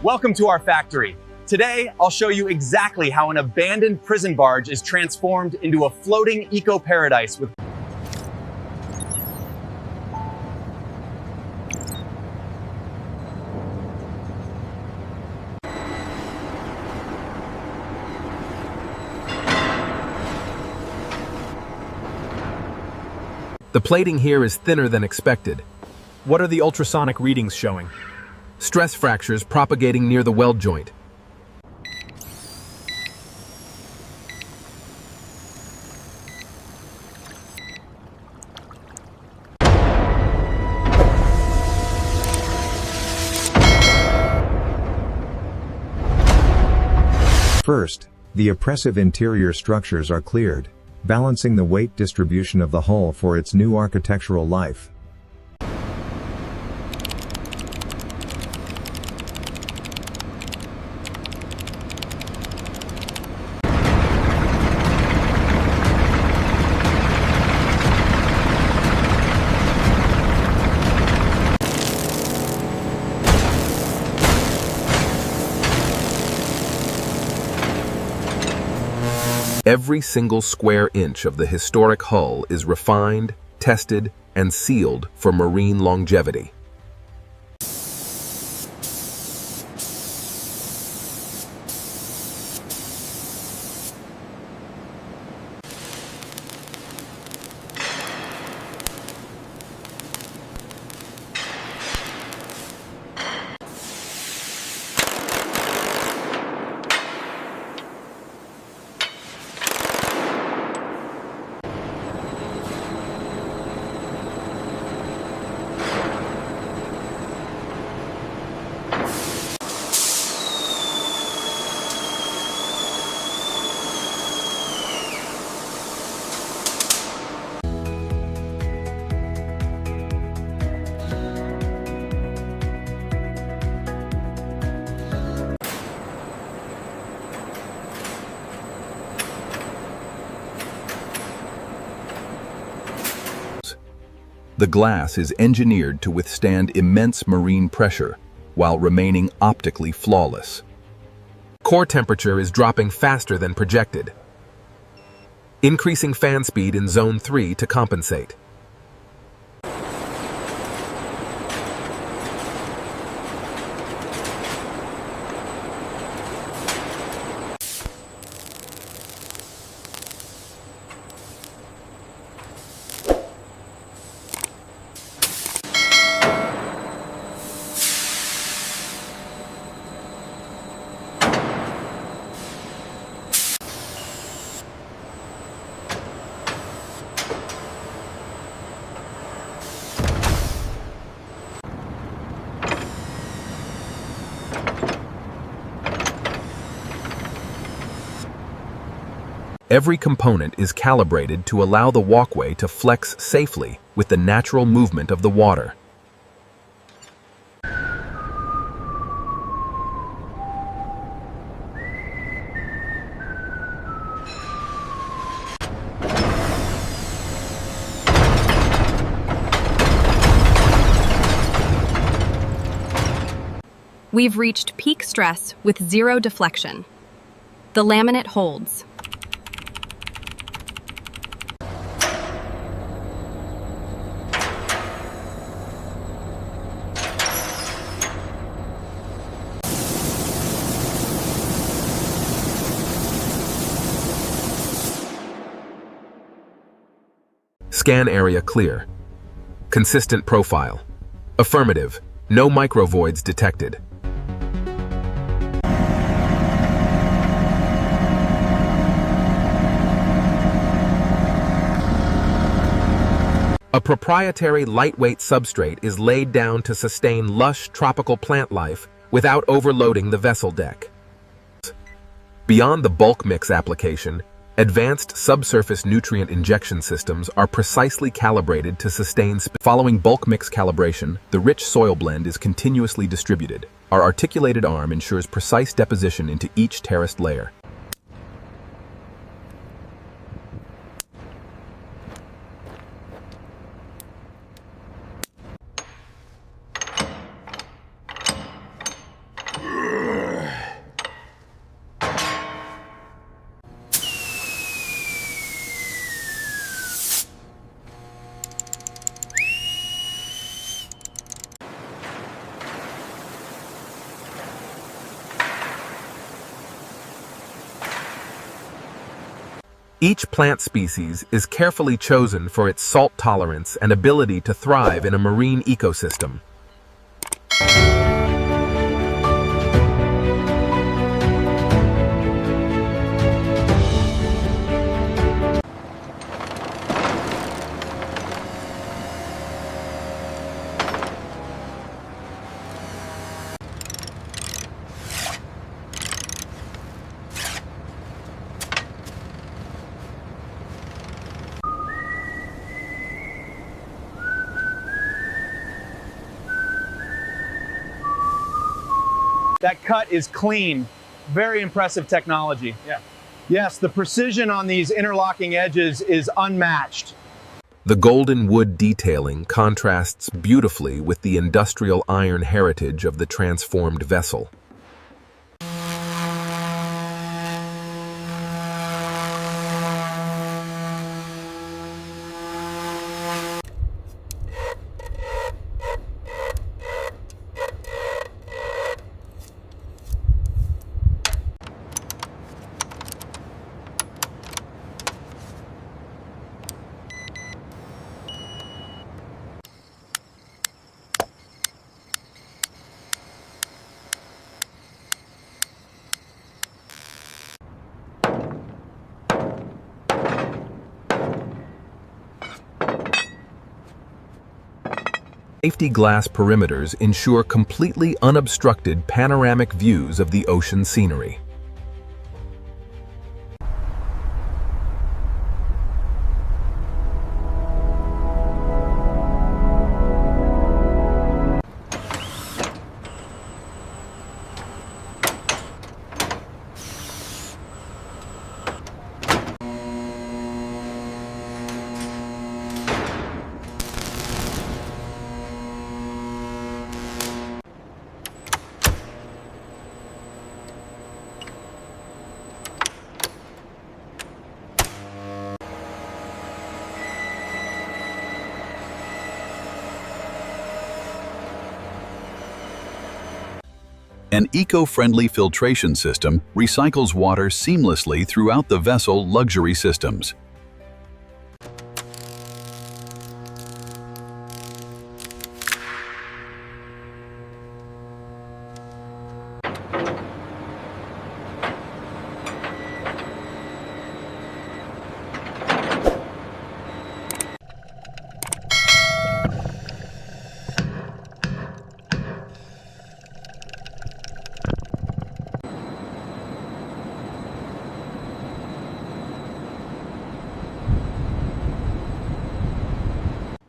Welcome to our factory. Today, I'll show you exactly how an abandoned prison barge is transformed into a floating eco-paradise with The plating here is thinner than expected. What are the ultrasonic readings showing? Stress fractures propagating near the weld joint. First, the oppressive interior structures are cleared, balancing the weight distribution of the hull for its new architectural life. Every single square inch of the historic hull is refined, tested, and sealed for marine longevity. The glass is engineered to withstand immense marine pressure while remaining optically flawless. Core temperature is dropping faster than projected, increasing fan speed in Zone 3 to compensate. Every component is calibrated to allow the walkway to flex safely with the natural movement of the water. We've reached peak stress with zero deflection. The laminate holds. Scan area clear. Consistent profile. Affirmative. No microvoids detected. A proprietary lightweight substrate is laid down to sustain lush tropical plant life without overloading the vessel deck. Beyond the bulk mix application, advanced subsurface nutrient injection systems are precisely calibrated to sustain. Following bulk mix calibration, the rich soil blend is continuously distributed. Our articulated arm ensures precise deposition into each terraced layer. Each plant species is carefully chosen for its salt tolerance and ability to thrive in a marine ecosystem. That cut is clean. Very impressive technology. Yeah. Yes, the precision on these interlocking edges is unmatched. The golden wood detailing contrasts beautifully with the industrial iron heritage of the transformed vessel. Safety glass perimeters ensure completely unobstructed panoramic views of the ocean scenery. An eco-friendly filtration system recycles water seamlessly throughout the vessel luxury systems.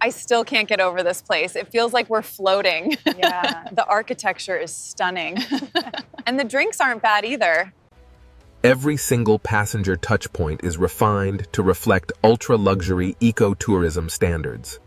I still can't get over this place. It feels like we're floating. Yeah. The architecture is stunning. And the drinks aren't bad either. Every single passenger touchpoint is refined to reflect ultra-luxury eco-tourism standards.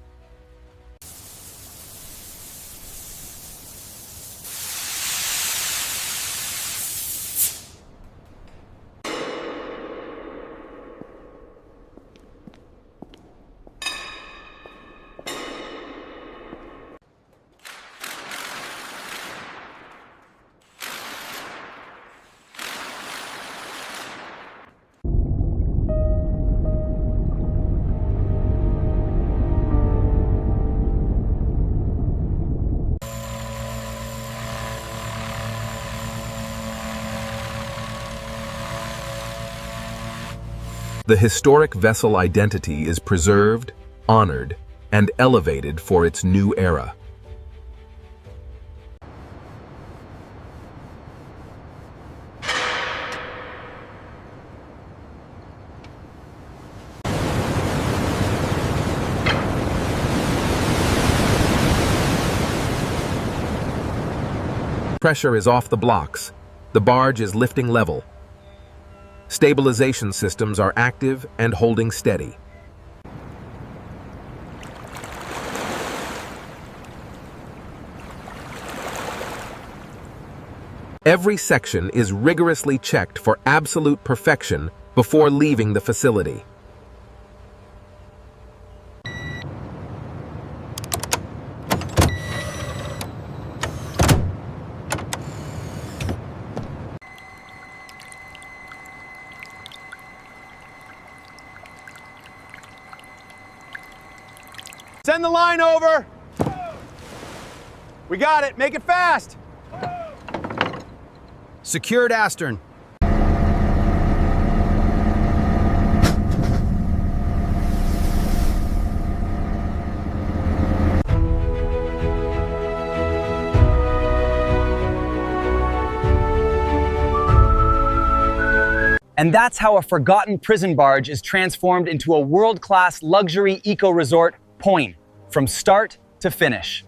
The historic vessel identity is preserved, honored, and elevated for its new era. Pressure is off the blocks. The barge is lifting level. Stabilization systems are active and holding steady. Every section is rigorously checked for absolute perfection before leaving the facility. Send the line over. We got it. Make it fast. Secured astern. And that's how a forgotten prison barge is transformed into a world-class luxury eco-resort, Point, from start to finish.